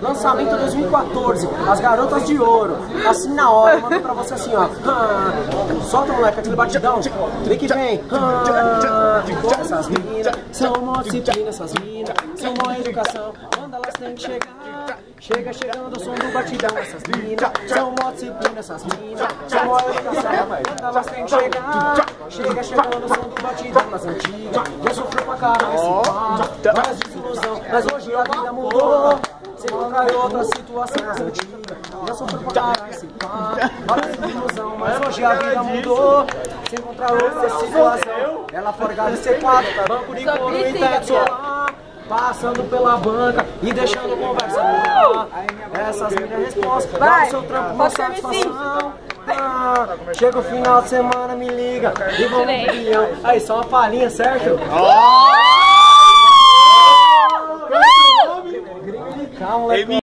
lançamento 2014, As Garotas de Ouro. Assim na hora, manda pra você assim, ó. Solta, moleque, aquele batidão. Vem que vem. Essas meninas são mó disciplina, essas meninas são mó educação. Quando elas têm que chegar, chega chegando o som do batidão. Essas meninas são mó disciplina, essas meninas são mó educação. Quando elas têm que chegar, chega chegando o som do batidão. Nas antigas, eu sofri pra caralho esse pá, várias desilusão, mas hoje a vida mudou. Você encontrar em outra situação nas antigas, já sofri pra caralho esse pá, várias desilusão, mas hoje a vida mudou. Você encontrar outra situação, ela forgada em C4, banco de couro e teto solar, passando pela banca e deixando conversa rolar. Essas minhas respostas, dá o seu trampo com satisfação. Chega o final de semana, me liga e vamos pro bilhão. Aí, só uma palhinha, certo? Calma, moleque.